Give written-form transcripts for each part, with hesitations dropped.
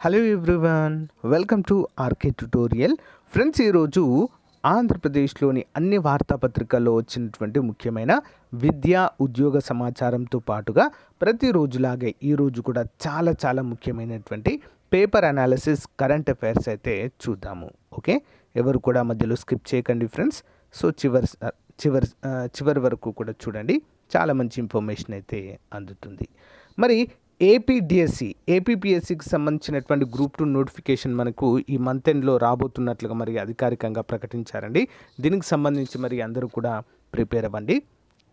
Hello everyone, welcome to RK tutorial. Friends, ఈరోజు ఆంధ్రప్రదేశ్లోని అన్ని వార్తాపత్రికల్లో వచ్చినటువంటి ముఖ్యమైన విద్యా ఉద్యోగ సమాచారంతో పాటుగా ప్రతిరోజులాగే ఈరోజు కూడా చాలా ముఖ్యమైనటువంటి పేపర్ అనాలిసిస్ కరెంట్ అఫైర్స్ అయితే చూద్దాము. ఓకే, ఎవరు కూడా మధ్యలో స్కిప్ చేయకండి ఫ్రెండ్స్. సో చివరి వరకు కూడా చూడండి, చాలా మంచి ఇన్ఫర్మేషన్ అయితే అందుతుంది. మరి ఏపీపీఎస్సికి సంబంధించినటువంటి గ్రూప్ 2 నోటిఫికేషన్ మనకు ఈ మంత్ ఎండ్లో రాబోతున్నట్లుగా మరి అధికారికంగా ప్రకటించారండి. దీనికి సంబంధించి మరి అందరూ కూడా ప్రిపేర్ అవ్వండి.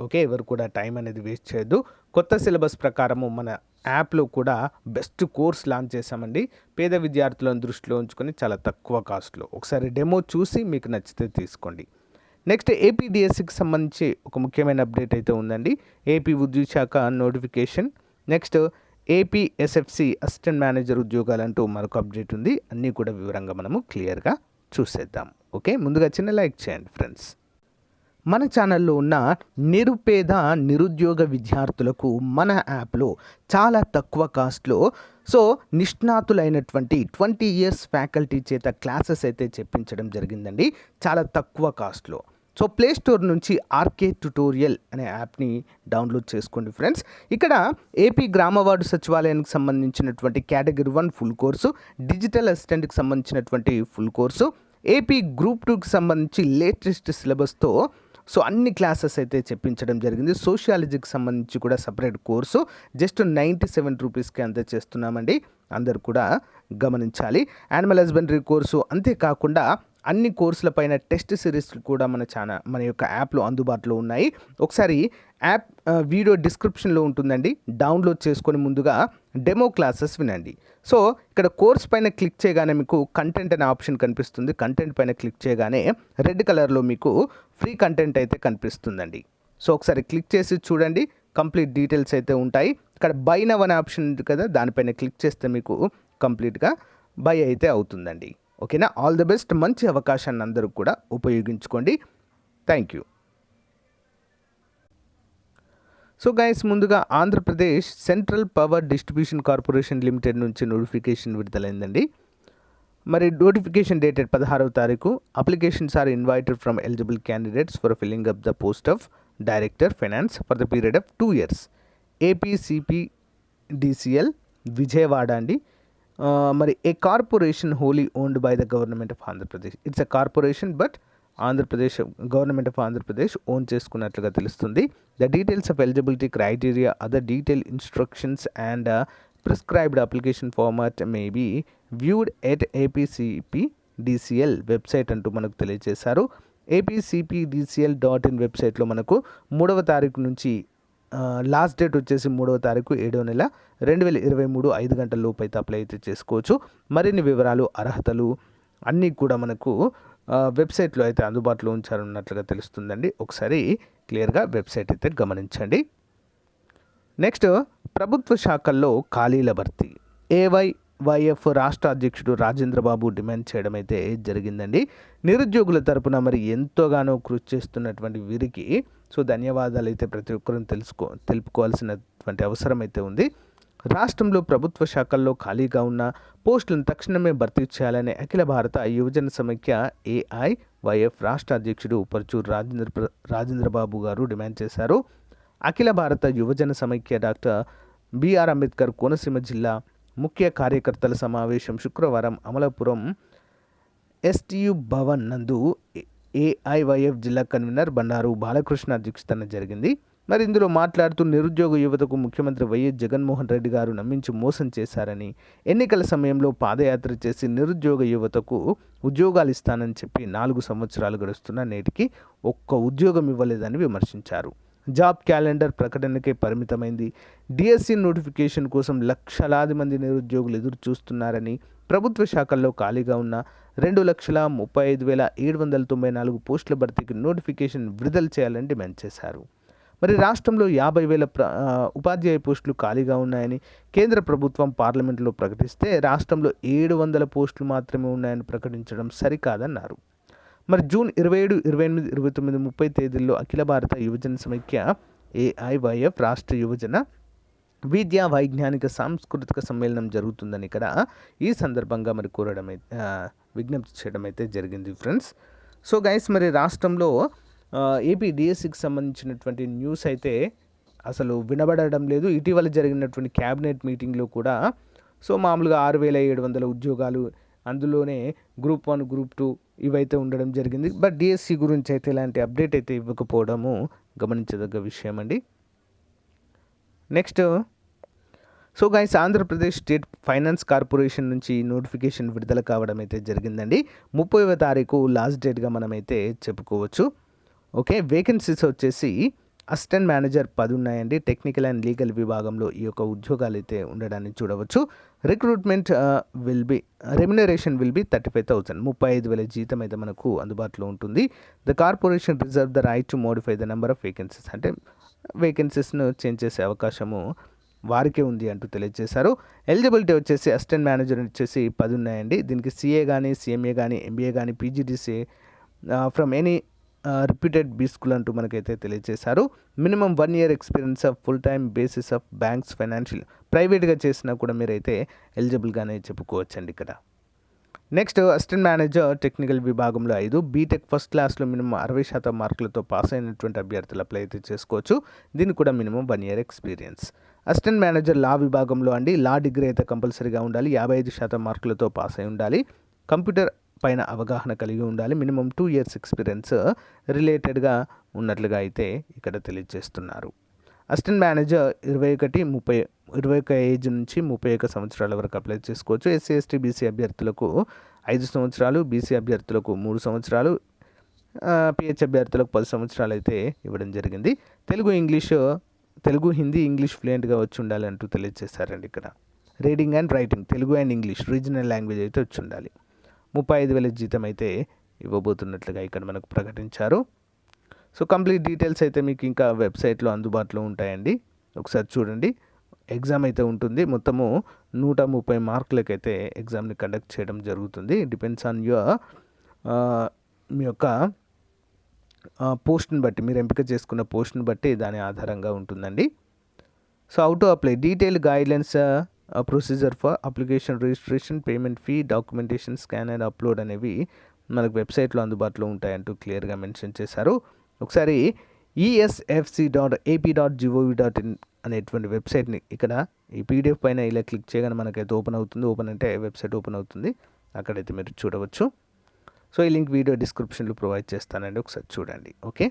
ఓకే, ఎవరు కూడా టైం అనేది వేస్ట్ చేయొద్దు. కొత్త సిలబస్ ప్రకారము మన యాప్లో కూడా బెస్ట్ కోర్స్ లాంచ్ చేశామండి. పేద విద్యార్థులను దృష్టిలో ఉంచుకొని చాలా తక్కువ కాస్ట్లో ఒకసారి డెమో చూసి మీకు నచ్చితే తీసుకోండి. నెక్స్ట్ ఏపీ డిఎస్సికి సంబంధించి ఒక ముఖ్యమైన అప్డేట్ అయితే ఉందండి. ఏపీ ఉద్యోగ శాఖ notification. Next APSFC assistant manager ఉద్యోగాలంటూ మరొక అప్డేట్ ఉంది. అన్నీ కూడా వివరంగా మనము క్లియర్గా చూసేద్దాం. ఓకే, ముందుగా చిన్న లైక్ చేయండి ఫ్రెండ్స్. మన ఛానల్లో ఉన్న నిరుద్యోగ విద్యార్థులకు మన యాప్లో చాలా తక్కువ కాస్ట్లో నిష్ణాతులైనటువంటి 20 years ఫ్యాకల్టీ చేత క్లాసెస్ అయితే చెప్పించడం జరిగిందండి, చాలా తక్కువ కాస్ట్లో. ప్లే స్టోర్ నుంచి ఆర్కే ట్యుటోరియల్ అనే యాప్ని డౌన్లోడ్ చేసుకోండి ఫ్రెండ్స్. ఇక్కడ ఏపీ గ్రామ వార్డు సచివాలయానికి సంబంధించినటువంటి కేటగిరీ 1 ఫుల్ కోర్సు, డిజిటల్ అసిస్టెంట్కి సంబంధించినటువంటి ఫుల్ కోర్సు, ఏపీ గ్రూప్ 2కి సంబంధించి లేటెస్ట్ సిలబస్తో అన్ని క్లాసెస్ అయితే చెప్పించడం జరిగింది. సోషియాలజీకి సంబంధించి కూడా సపరేట్ కోర్సు జస్ట్ 97 రూపీస్కి అంతే చేస్తున్నామండి, అందరు కూడా గమనించాలి. యానిమల్ హస్బెండరీ కోర్సు, అంతేకాకుండా అన్ని కోర్సులపైన టెస్ట్ సిరీస్లు కూడా మన యొక్క యాప్లో అందుబాటులో ఉన్నాయి. ఒకసారి యాప్ వీడియో డిస్క్రిప్షన్లో ఉంటుందండి, డౌన్లోడ్ చేసుకొని ముందుగా డెమో క్లాసెస్ వినండి. ఇక్కడ కోర్స్ పైన క్లిక్ చేయగానే మీకు కంటెంట్ అనే ఆప్షన్ కనిపిస్తుంది. కంటెంట్ పైన క్లిక్ చేయగానే రెడ్ కలర్లో మీకు ఫ్రీ కంటెంట్ అయితే కనిపిస్తుందండి. ఒకసారి క్లిక్ చేసి చూడండి, కంప్లీట్ డీటెయిల్స్ అయితే ఉంటాయి. ఇక్కడ బై నవ్ అనే ఆప్షన్ ఉంది కదా, దానిపైన క్లిక్ చేస్తే మీకు కంప్లీట్గా బై అయితే అవుతుందండి. ఓకేనా, ఆల్ ది బెస్ట్. మంచి అవకాశాన్ని అందరూ కూడా ఉపయోగించుకోండి. Thank you. గైస్, ముందుగా Andhra Pradesh central power distribution corporation limited నుంచి నోటిఫికేషన్ విడుదలైందండి. మరి నోటిఫికేషన్ డేటెడ్ 16వ తారీఖు. Applications are invited from eligible candidates for filling up the post of director finance for the period of 2 years. APCPDCL Vijayawada అండి. మరి ఏ corporation Holi owned by the government of Andhra Pradesh. It's a corporation, but government of Andhra Pradesh own చేసుకున్నట్లుగా తెలుస్తుంది. The details of eligibility criteria, other detail instructions and prescribed application format may be viewed at APCPDCL website అంటూ మనకు తెలియజేశారు. APCPDCL.in వెబ్సైట్లో మనకు 3వ తారీఖు నుంచి last date వచ్చేసి 3వ తారీఖు 7వ నెల 2023 5 గంటల లోపు అయితే అప్లై అయితే చేసుకోవచ్చు. మరిన్ని వివరాలు, అర్హతలు అన్నీ కూడా మనకు వెబ్సైట్లో అయితే అందుబాటులో ఉంచారన్నట్లుగా తెలుస్తుందండి. ఒకసారి క్లియర్గా వెబ్సైట్ అయితే గమనించండి. నెక్స్ట్, ప్రభుత్వ శాఖల్లో ఖాళీల భర్తీ. AYYF రాష్ట్ర అధ్యక్షుడు రాజేంద్రబాబు డిమాండ్ చేయడం అయితే జరిగిందండి. నిరుద్యోగుల తరపున మరి ఎంతోగానో కృషి చేస్తున్నటువంటి వీరికి ధన్యవాదాలు అయితే ప్రతి ఒక్కరూ తెలుపుకోవాల్సినటువంటి అవసరం అయితే ఉంది. రాష్ట్రంలో ప్రభుత్వ శాఖల్లో ఖాళీగా ఉన్న పోస్టులను తక్షణమే భర్తీ చేయాలని అఖిల భారత యువజన సమైక్య AIYF రాష్ట్ర అధ్యక్షుడు పరుచూరు రాజేంద్రబాబు గారు డిమాండ్ చేశారు. అఖిల భారత యువజన సమైక్య డాక్టర్ బిఆర్ అంబేద్కర్ కోనసీమ జిల్లా ముఖ్య కార్యకర్తల సమావేశం శుక్రవారం అమలాపురం STU భవన్ నందు AIYF జిల్లా కన్వీనర్ బండారు బాలకృష్ణ అధ్యక్షతన జరిగింది. మరి ఇందులో మాట్లాడుతూ నిరుద్యోగ యువతకు ముఖ్యమంత్రి వైఎస్ జగన్మోహన్ రెడ్డి గారు నమ్మించి మోసం చేశారని, ఎన్నికల సమయంలో పాదయాత్ర చేసి నిరుద్యోగ యువతకు ఉద్యోగాలు ఇస్తానని చెప్పి 4 సంవత్సరాలు గడుస్తున్నా నేటికి ఒక్క ఉద్యోగం ఇవ్వలేదని విమర్శించారు. జాబ్ క్యాలెండర్ ప్రకటనకే పరిమితమైంది. DSC నోటిఫికేషన్ కోసం లక్షలాది మంది నిరుద్యోగులు ఎదురు చూస్తున్నారని, ప్రభుత్వ శాఖల్లో ఖాళీగా ఉన్న 2,35,794 పోస్టుల భర్తీకి నోటిఫికేషన్ విడుదల చేయాలని డిమాండ్ చేశారు. మరి రాష్ట్రంలో 50,000 ఉపాధ్యాయ పోస్టులు ఖాళీగా ఉన్నాయని కేంద్ర ప్రభుత్వం పార్లమెంట్లో ప్రకటిస్తే రాష్ట్రంలో 700 పోస్టులు మాత్రమే ఉన్నాయని ప్రకటించడం సరికాదన్నారు. మరి జూన్ 27, 28, 29, 30 తేదీల్లో అఖిల భారత యువజన సమైక్య AIYF రాష్ట్ర యువజన విద్యా వైజ్ఞానిక సాంస్కృతిక సమ్మేళనం జరుగుతుందని ఇక్కడ ఈ సందర్భంగా మరి విజ్ఞప్తి చేయడం అయితే జరిగింది ఫ్రెండ్స్. సో గైస్, మరి రాష్ట్రంలో ఏపీ డిఎస్సికి సంబంధించినటువంటి న్యూస్ అయితే అసలు వినబడడం లేదు. ఇటీవల జరిగినటువంటి క్యాబినెట్ మీటింగ్లో కూడా సో మామూలుగా 6,700 ఉద్యోగాలు, అందులోనే గ్రూప్ 1 గ్రూప్ 2 ఇవైతే ఉండడం జరిగింది. బట్ డిఎస్సి గురించి అయితే ఇలాంటి అప్డేట్ అయితే ఇవ్వకపోవడము గమనించదగ్గ విషయం అండి. Next, so guys, Andhra Pradesh state finance corporation నుంచి నోటిఫికేషన్ విడుదల కావడం అయితే జరిగిందండి. 30వ తారీఖు లాస్ట్ డేట్గా మనమైతే చెప్పుకోవచ్చు. ఓకే, వేకెన్సీస్ వచ్చేసి అసిస్టెంట్ మేనేజర్ 10 ఉన్నాయండి. టెక్నికల్ అండ్ లీగల్ విభాగంలో ఈ యొక్క ఉద్యోగాలు అయితే ఉండడాన్ని చూడవచ్చు. రిక్రూట్మెంట్ రెమ్యునరేషన్ విల్ బి 35,000, 35,000 జీతం అయితే మనకు అందుబాటులో ఉంటుంది. The corporation reserve the right to modify the number of vacancies, అంటే వేకెన్సీస్ను చేంజ్ చేసే అవకాశము వారికే ఉంది అంటూ తెలియజేశారు. ఎలిజిబిలిటీ వచ్చేసి అసిస్టెంట్ మేనేజర్ వచ్చేసి 10 ఉన్నాయండి. దీనికి సిఏ కానీ, సిఎంఏ కానీ, ఎంబీఏ కానీ, PGDCA from any reputed B school అంటూ మనకైతే తెలియజేశారు. Minimum 1 year experience of full time basis of banks financial, ప్రైవేట్గా చేసినా కూడా మీరైతే ఎలిజిబుల్గానే చెప్పుకోవచ్చండి ఇక్కడ. నెక్స్ట్, అసిస్టెంట్ మేనేజర్ టెక్నికల్ విభాగంలో 5, బీటెక్ ఫస్ట్ క్లాస్లో మినిమం 60% మార్కులతో పాస్ అయినటువంటి అభ్యర్థులు అప్లై అయితే చేసుకోవచ్చు. దీనికి కూడా minimum 1 year experience. Assistant manager law విభాగంలో అండి, లా డిగ్రీ అయితే కంపల్సరీగా ఉండాలి. 55% మార్కులతో పాస్ అయి ఉండాలి. కంప్యూటర్ పైన అవగాహన కలిగి ఉండాలి. మినిమం 2 years ఎక్స్పీరియన్స్ రిలేటెడ్గా ఉన్నట్లుగా అయితే ఇక్కడ తెలియజేస్తున్నారు. అసిస్టెంట్ మేనేజర్ 21 ఏజ్ నుంచి 31 సంవత్సరాల వరకు అప్లై చేసుకోవచ్చు. ఎస్సీ ఎస్టీ బీసీ అభ్యర్థులకు 5 సంవత్సరాలు, బీసీ అభ్యర్థులకు 3 సంవత్సరాలు, పిహెచ్ అభ్యర్థులకు 10 సంవత్సరాలు అయితే ఇవ్వడం జరిగింది. తెలుగు హిందీ ఇంగ్లీష్ ఫ్లూయెంట్గా వచ్చి ఉండాలి అంటూ తెలియజేశారండి ఇక్కడ. Reading and writing Telugu and English regional language అయితే వచ్చి ఉండాలి. 35,000 జీతం అయితే ఇవ్వబోతున్నట్లుగా ఇక్కడ మనకు ప్రకటించారు. సో కంప్లీట్ డీటెయిల్స్ అయితే మీకు ఇంకా వెబ్సైట్లో అందుబాటులో ఉంటాయండి, ఒకసారి చూడండి. ఎగ్జామ్ అయితే ఉంటుంది. మొత్తము 130 మార్కులకైతే ఎగ్జామ్ని కండక్ట్ చేయడం జరుగుతుంది. డిపెండ్స్ ఆన్ మీ యొక్క పోస్ట్ని బట్టి, మీరు ఎంపిక చేసుకున్న పోస్ట్ని బట్టి దాని ఆధారంగా ఉంటుందండి. So how to apply, detail guidelines, procedure for application, registration, payment fee, documentation, scan and upload అనేవి మనకు వెబ్సైట్లో అందుబాటులో ఉంటాయంటూ క్లియర్గా మెన్షన్ చేశారు. ఒకసారి esfc.ap.gov.in అనేటువంటి వెబ్సైట్ని ఇక్కడ ఈ పీడిఎఫ్ పైన ఇలా క్లిక్ చేయగానే మనకైతే ఓపెన్ అవుతుంది. ఓపెన్ అంటే వెబ్సైట్ ఓపెన్ అవుతుంది, అక్కడైతే మీరు చూడవచ్చు. సో ఈ లింక్ వీడియో డిస్క్రిప్షన్లో ప్రొవైడ్ చేస్తానండి, ఒకసారి చూడండి. ఓకే,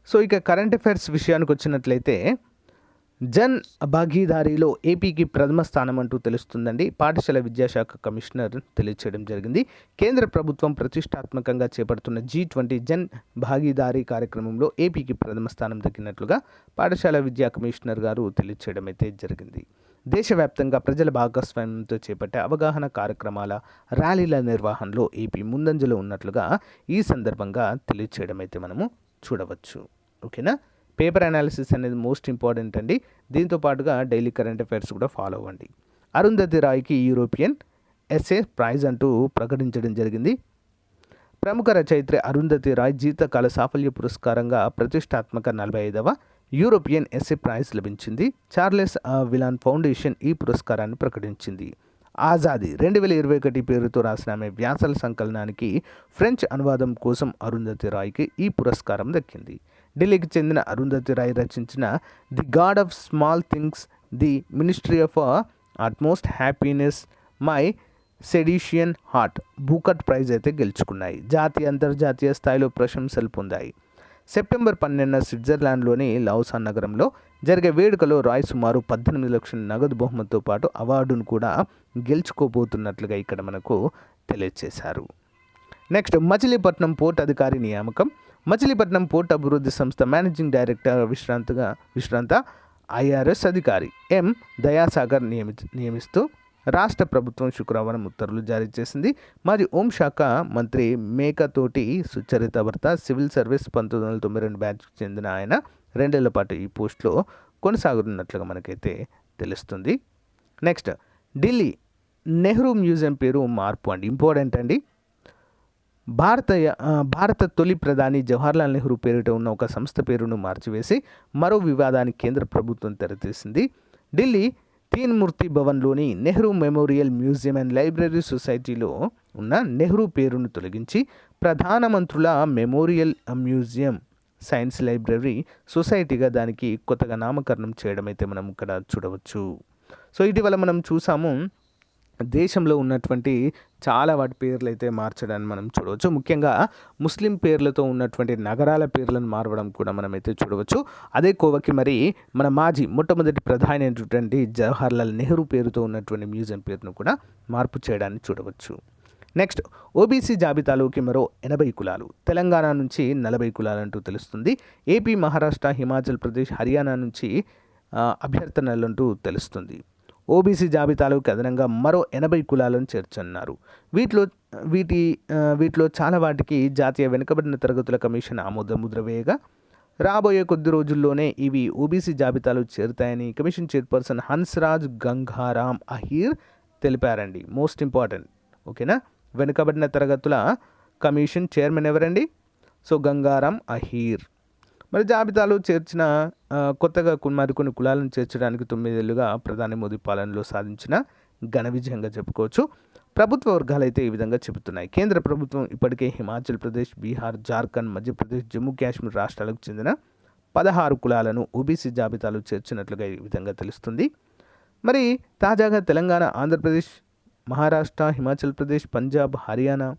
సో ఇక కరెంట్ అఫైర్స్ విషయానికి వచ్చినట్లయితే, జన్ భాగీదారీలో ఏపీకి ప్రథమ స్థానం అంటూ తెలుస్తుందండి. పాఠశాల విద్యాశాఖ కమిషనర్ తెలియచేయడం జరిగింది. కేంద్ర ప్రభుత్వం ప్రతిష్టాత్మకంగా చేపడుతున్న G20 జన్ భాగీదారీ కార్యక్రమంలో ఏపీకి ప్రథమ స్థానం దక్కినట్లుగా పాఠశాల విద్యా కమిషనర్ గారు తెలియచేయడం అయితే జరిగింది. దేశవ్యాప్తంగా ప్రజల భాగస్వామ్యంతో చేపట్టే అవగాహన కార్యక్రమాల, ర్యాలీల నిర్వహణలో ఏపీ ముందంజలో ఉన్నట్లుగా ఈ సందర్భంగా తెలియచేయడం అయితే మనము చూడవచ్చు. ఓకేనా, పేపర్ అనాలిసిస్ అనేది మోస్ట్ ఇంపార్టెంట్ అండి. దీంతో పాటుగా డైలీ కరెంట్ అఫైర్స్ కూడా ఫాలో అవ్వండి. అరుంధతి రాయ్కి యూరోపియన్ ఎస్ఏ ప్రైజ్ అంటూ ప్రకటించడం జరిగింది. ప్రముఖ రచయిత్రి అరుంధతి రాయ్ జీవితకాల సాఫల్య పురస్కారంగా ప్రతిష్టాత్మక 45వ యూరోపియన్ ఎస్ఏ ప్రైజ్ లభించింది. చార్లెస్ విలాన్ ఫౌండేషన్ ఈ పురస్కారాన్ని ప్రకటించింది. ఆజాదీ 2021 పేరుతో రాసిన ఆమె వ్యాసాల సంకలనానికి ఫ్రెంచ్ అనువాదం కోసం అరుంధతి రాయ్కి ఈ పురస్కారం దక్కింది. ఢిల్లీకి చెందిన అరుంధతి రాయ్ రచించిన The God of Small Things, The Ministry of Utmost Happiness, My Seditious Heart Booker Prize అయితే గెలుచుకున్నాయి. జాతీయ అంతర్జాతీయ స్థాయిలో ప్రశంసలు పొందాయి. సెప్టెంబర్ 12న స్విట్జర్లాండ్లోని లౌసాన్ నగరంలో జరిగే వేడుకలో రాయ్ సుమారు 18 లక్షల నగదు బహుమతితో పాటు అవార్డును కూడా గెలుచుకోబోతున్నట్లుగా ఇక్కడ మనకు తెలియజేశారు. నెక్స్ట్, మచిలీపట్నం పోర్ట్ అధికారి నియామకం. మచిలీపట్నం పోర్ట్ అభివృద్ధి సంస్థ మేనేజింగ్ డైరెక్టర్ విశ్రాంత ఐఆర్ఎస్ అధికారి ఎం దయాసాగర్ నియమిస్తూ రాష్ట్ర ప్రభుత్వం శుక్రవారం ఉత్తర్వులు జారీ చేసింది. మాజీ హోంశాఖ మంత్రి మేకతోటి సుచరిత భర్త, సివిల్ సర్వీస్ 1992 బ్యాచ్కి చెందిన ఆయన 2 ఏళ్ల పాటు ఈ పోస్టులో కొనసాగుతున్నట్లుగా మనకైతే తెలుస్తుంది. నెక్స్ట్, ఢిల్లీ నెహ్రూ మ్యూజియం పేరు మార్పు అండి, ఇంపార్టెంట్ అండి. భారత తొలి ప్రధాని జవహర్లాల్ నెహ్రూ పేరిట ఉన్న ఒక సంస్థ పేరును మార్చివేసి మరో వివాదానికి కేంద్ర ప్రభుత్వం తెరతీసింది. Delhi Teen Murti భవన్లోని Nehru memorial museum and library సొసైటీలో ఉన్న నెహ్రూ పేరును తొలగించి ప్రధానమంత్రుల మెమోరియల్ మ్యూజియం సైన్స్ లైబ్రరీ సొసైటీగా దానికి కొత్తగా నామకరణం చేయడం అయితే మనం ఇక్కడ చూడవచ్చు. సో ఇటీవల మనం చూసాము, దేశంలో ఉన్నటువంటి చాలా వాటి పేర్లు అయితే మార్చడాన్ని మనం చూడవచ్చు. ముఖ్యంగా ముస్లిం పేర్లతో ఉన్నటువంటి నగరాల పేర్లను మారవడం కూడా మనమైతే చూడవచ్చు. అదే కోవకి మరి మన మొట్టమొదటి ప్రధాని అయినటువంటి జవహర్లాల్ నెహ్రూ పేరుతో ఉన్నటువంటి మ్యూజియం పేరును కూడా మార్పు చేయడాన్ని చూడవచ్చు. నెక్స్ట్, ఓబీసీ జాబితాలోకి మరో 80 కులాలు. తెలంగాణ నుంచి 40 కులాలంటూ తెలుస్తుంది. ఏపీ, మహారాష్ట్ర, హిమాచల్ ప్రదేశ్, హర్యానా నుంచి అభ్యర్థనలంటూ తెలుస్తుంది. ఓబీసీ జాబితాలోకి అదనంగా మరో 80 కులాలను చేర్చన్నారు. వీటిలో చాలా వాటికి జాతీయ వెనుకబడిన తరగతుల కమిషన్ ఆమోద ముద్ర వేయగా రాబోయే కొద్ది రోజుల్లోనే ఇవి ఓబీసీ జాబితాలో చేరుతాయని కమిషన్ చైర్పర్సన్ హన్స్రాజ్ గంగారాం అహీర్ తెలిపారండి. మోస్ట్ ఇంపార్టెంట్, ఓకేనా. వెనుకబడిన తరగతుల కమిషన్ చైర్మన్ ఎవరండి? సో గంగారాం అహీర్. మరి జాబితాలో చేర్చిన కొత్తగా మరికొన్ని కులాలను చేర్చడానికి 9 ఏళ్లుగా ప్రధాని మోదీ పాలనలో సాధించిన ఘన విజయంగా చెప్పుకోవచ్చు. ప్రభుత్వ వర్గాలు అయితే ఈ విధంగా చెబుతున్నాయి. కేంద్ర ప్రభుత్వం ఇప్పటికే హిమాచల్ ప్రదేశ్, బీహార్, జార్ఖండ్, మధ్యప్రదేశ్, జమ్మూ కాశ్మీర్ రాష్ట్రాలకు చెందిన 16 కులాలను ఓబీసీ జాబితాలో చేర్చినట్లుగా ఈ విధంగా తెలుస్తుంది. మరి తాజాగా తెలంగాణ, ఆంధ్రప్రదేశ్, మహారాష్ట్ర, హిమాచల్ ప్రదేశ్, పంజాబ్, హర్యానా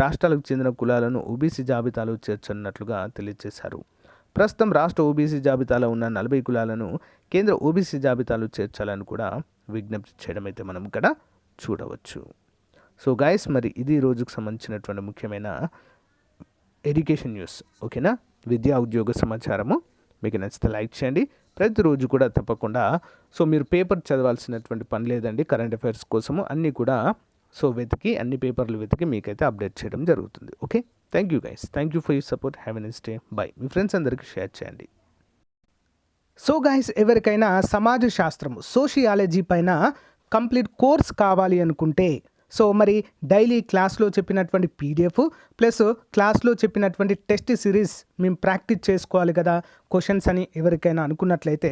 రాష్ట్రాలకు చెందిన కులాలను ఓబీసీ జాబితాలో చేర్చనున్నట్లుగా తెలియజేశారు. ప్రస్తుతం రాష్ట్ర ఓబీసీ జాబితాలో ఉన్న 40 కులాలను కేంద్ర ఓబీసీ జాబితాలో చేర్చాలని కూడా విజ్ఞప్తి చేయడం అయితే మనం ఇక్కడ చూడవచ్చు. సో గైస్, మరి ఇది రోజుకు సంబంధించినటువంటి ముఖ్యమైన ఎడ్యుకేషన్ న్యూస్, ఓకేనా. విద్యా ఉద్యోగ సమాచారము. మీకు నచ్చితే లైక్ చేయండి. ప్రతిరోజు కూడా తప్పకుండా మీరు పేపర్ చదవాల్సినటువంటి పని లేదండి. కరెంట్ అఫైర్స్ కోసము అన్నీ కూడా అన్ని పేపర్లు వెతికి మీకైతే అప్డేట్ చేయడం జరుగుతుంది. Okay, thank you guys. Thank you for your support. Have a nice day. Bye. మీ ఫ్రెండ్స్ అందరికీ షేర్ చేయండి. సో గైస్, ఎవరికైనా సమాజ శాస్త్రము, సోషియాలజీ పైన కంప్లీట్ కోర్స్ కావాలి అనుకుంటే మరి డైలీ క్లాస్లో చెప్పినటువంటి పీడిఎఫ్ ప్లస్ క్లాస్లో చెప్పినటువంటి టెస్ట్ సిరీస్ మేము ప్రాక్టీస్ చేసుకోవాలి కదా క్వశ్చన్స్ అని ఎవరికైనా అనుకున్నట్లయితే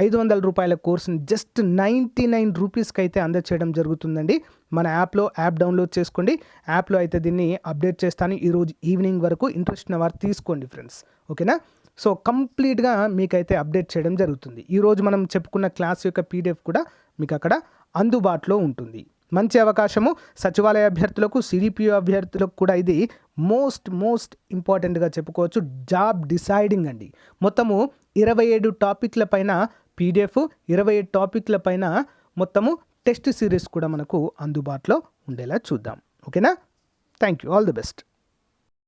500 రూపాయల కోర్సుని జస్ట్ 99 రూపీస్కి అయితే అందచేయడం జరుగుతుందండి. మన యాప్ డౌన్లోడ్ చేసుకోండి. యాప్లో అయితే దీన్ని అప్డేట్ చేస్తాను. ఈరోజు ఈవినింగ్ వరకు ఇంట్రెస్ట్ ఉన్న వారు తీసుకోండి ఫ్రెండ్స్, ఓకేనా. సో కంప్లీట్గా మీకైతే అప్డేట్ చేయడం జరుగుతుంది. ఈరోజు మనం చెప్పుకున్న క్లాస్ యొక్క పీడిఎఫ్ కూడా మీకు అక్కడ అందుబాటులో ఉంటుంది. మంచి అవకాశము సచివాలయ అభ్యర్థులకు, సిడిపిఓ అభ్యర్థులకు కూడా ఇది మోస్ట్ ఇంపార్టెంట్గా చెప్పుకోవచ్చు. జాబ్ డిసైడింగ్ అండి. మొత్తము 27 టాపిక్ల పైన పీడిఎఫ్, 27 టాపిక్ల పైన మొత్తము టెస్ట్ సిరీస్ కూడా మనకు అందుబాటులో ఉండేలా చూద్దాం, ఓకేనా. Thank you. All the best.